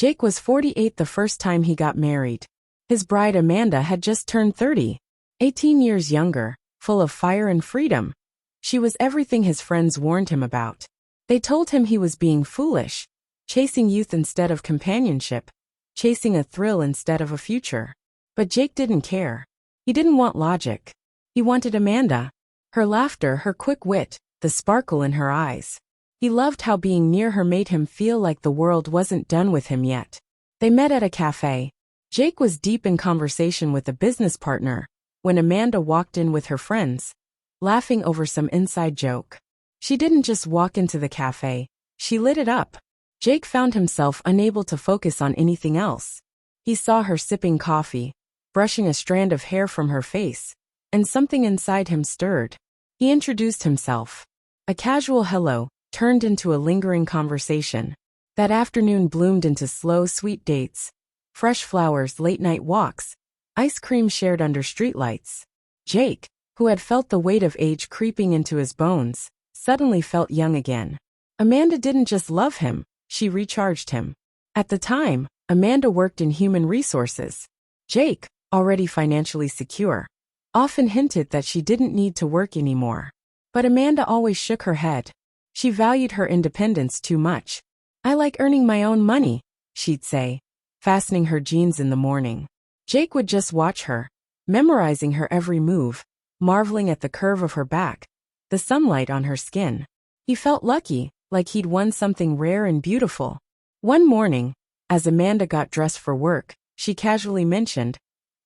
Jake was 48 the first time he got married. His bride Amanda had just turned 30, 18 years younger, full of fire and freedom. She was everything his friends warned him about. They told him he was being foolish, chasing youth instead of companionship, chasing a thrill instead of a future. But Jake didn't care. He didn't want logic. He wanted Amanda. Her laughter, her quick wit, the sparkle in her eyes. He loved how being near her made him feel like the world wasn't done with him yet. They met at a cafe. Jake was deep in conversation with a business partner when Amanda walked in with her friends, laughing over some inside joke. She didn't just walk into the cafe, she lit it up. Jake found himself unable to focus on anything else. He saw her sipping coffee, brushing a strand of hair from her face, and something inside him stirred. He introduced himself. A casual hello turned into a lingering conversation. That afternoon bloomed into slow, sweet dates, fresh flowers, late-night walks, ice cream shared under streetlights. Jake, who had felt the weight of age creeping into his bones, suddenly felt young again. Amanda didn't just love him, she recharged him. At the time, Amanda worked in human resources. Jake, already financially secure, often hinted that she didn't need to work anymore. But Amanda always shook her head. She valued her independence too much. "I like earning my own money," she'd say, fastening her jeans in the morning. Jake would just watch her, memorizing her every move, marveling at the curve of her back, the sunlight on her skin. He felt lucky, like he'd won something rare and beautiful. One morning, as Amanda got dressed for work, she casually mentioned,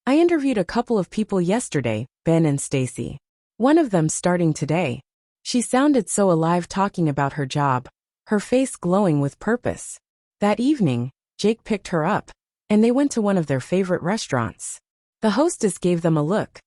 "I interviewed a couple of people yesterday, Ben and Stacy. One of them starting today." She sounded so alive talking about her job, her face glowing with purpose. That evening, Jake picked her up, and they went to one of their favorite restaurants. The hostess gave them a look.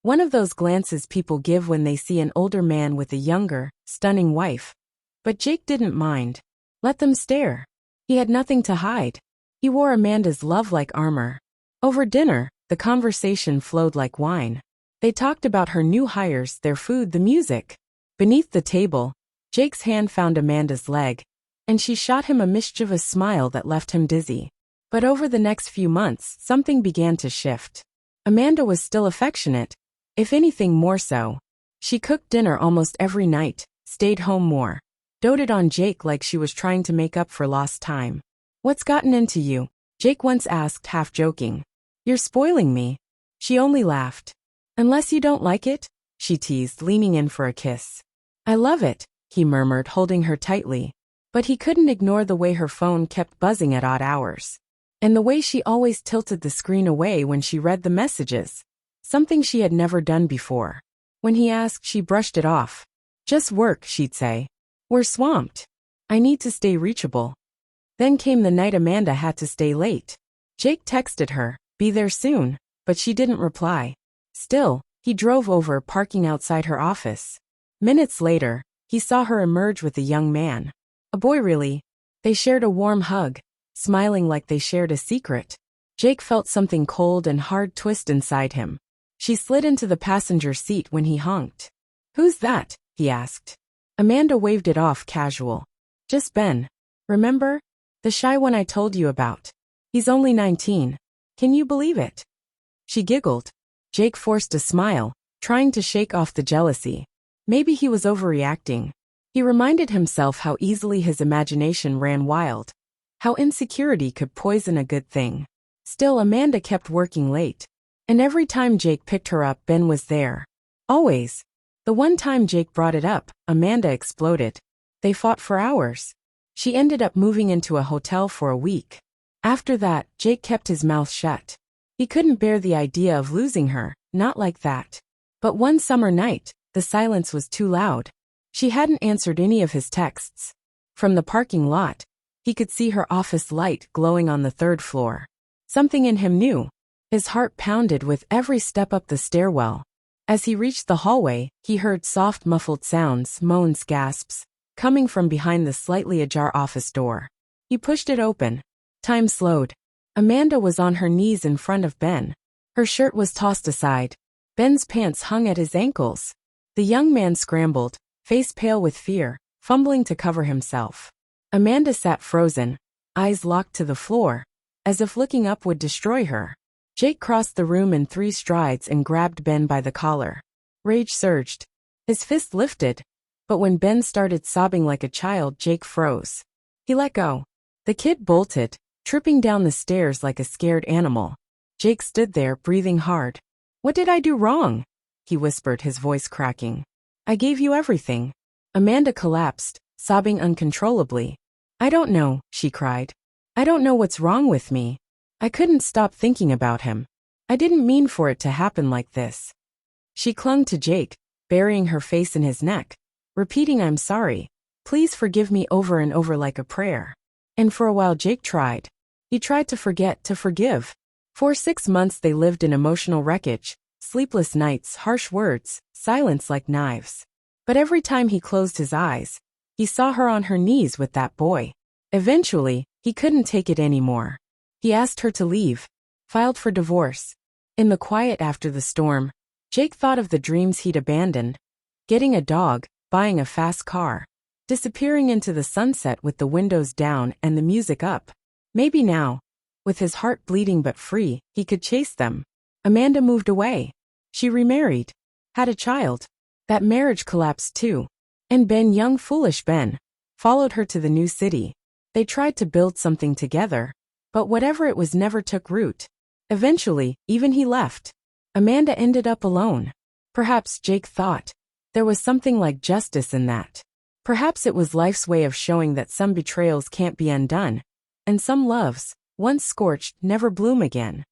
One of those glances people give when they see an older man with a younger, stunning wife. But Jake didn't mind. Let them stare. He had nothing to hide. He wore Amanda's love like armor. Over dinner, the conversation flowed like wine. They talked about her new hires, their food, the music. Beneath the table, Jake's hand found Amanda's leg, and she shot him a mischievous smile that left him dizzy. But over the next few months, something began to shift. Amanda was still affectionate, if anything more so. She cooked dinner almost every night, stayed home more, doted on Jake like she was trying to make up for lost time. "What's gotten into you?" Jake once asked, half joking. "You're spoiling me." She only laughed. "Unless you don't like it?" she teased, leaning in for a kiss. "I love it," he murmured, holding her tightly. But he couldn't ignore the way her phone kept buzzing at odd hours. And the way she always tilted the screen away when she read the messages. Something she had never done before. When he asked, she brushed it off. "Just work," she'd say. "We're swamped. I need to stay reachable." Then came the night Amanda had to stay late. Jake texted her, "Be there soon," but she didn't reply. Still, he drove over, parking outside her office. Minutes later, he saw her emerge with a young man. A boy, really. They shared a warm hug, smiling like they shared a secret. Jake felt something cold and hard twist inside him. She slid into the passenger seat when he honked. "Who's that?" he asked. Amanda waved it off, casual. "Just Ben. Remember? The shy one I told you about. He's only 19. Can you believe it?" She giggled. Jake forced a smile, trying to shake off the jealousy. Maybe he was overreacting. He reminded himself how easily his imagination ran wild, how insecurity could poison a good thing. Still, Amanda kept working late. And every time Jake picked her up, Ben was there. Always. The one time Jake brought it up, Amanda exploded. They fought for hours. She ended up moving into a hotel for a week. After that, Jake kept his mouth shut. He couldn't bear the idea of losing her, not like that. But one summer night, the silence was too loud. She hadn't answered any of his texts. From the parking lot, he could see her office light glowing on the third floor. Something in him knew. His heart pounded with every step up the stairwell. As he reached the hallway, he heard soft muffled sounds, moans, gasps, coming from behind the slightly ajar office door. He pushed it open. Time slowed. Amanda was on her knees in front of Ben. Her shirt was tossed aside. Ben's pants hung at his ankles. The young man scrambled, face pale with fear, fumbling to cover himself. Amanda sat frozen, eyes locked to the floor, as if looking up would destroy her. Jake crossed the room in 3 strides and grabbed Ben by the collar. Rage surged. His fist lifted, but when Ben started sobbing like a child, Jake froze. He let go. The kid bolted, tripping down the stairs like a scared animal. Jake stood there, breathing hard. "What did I do wrong?" he whispered, his voice cracking. "I gave you everything." Amanda collapsed, sobbing uncontrollably. "I don't know," she cried. "I don't know what's wrong with me. I couldn't stop thinking about him. I didn't mean for it to happen like this." She clung to Jake, burying her face in his neck, repeating, "I'm sorry. Please forgive me," over and over like a prayer. And for a while Jake tried. He tried to forget, to forgive. For 6 months they lived in emotional wreckage, sleepless nights, harsh words, silence like knives. But every time he closed his eyes, he saw her on her knees with that boy. Eventually, he couldn't take it anymore. He asked her to leave, filed for divorce. In the quiet after the storm, Jake thought of the dreams he'd abandoned: getting a dog, buying a fast car, disappearing into the sunset with the windows down and the music up. Maybe now, with his heart bleeding but free, he could chase them. Amanda moved away. She remarried, had a child. That marriage collapsed too. And Ben, young foolish Ben, followed her to the new city. They tried to build something together, but whatever it was never took root. Eventually, even he left. Amanda ended up alone. Perhaps, Jake thought, there was something like justice in that. Perhaps it was life's way of showing that some betrayals can't be undone, and some loves, once scorched, never bloom again.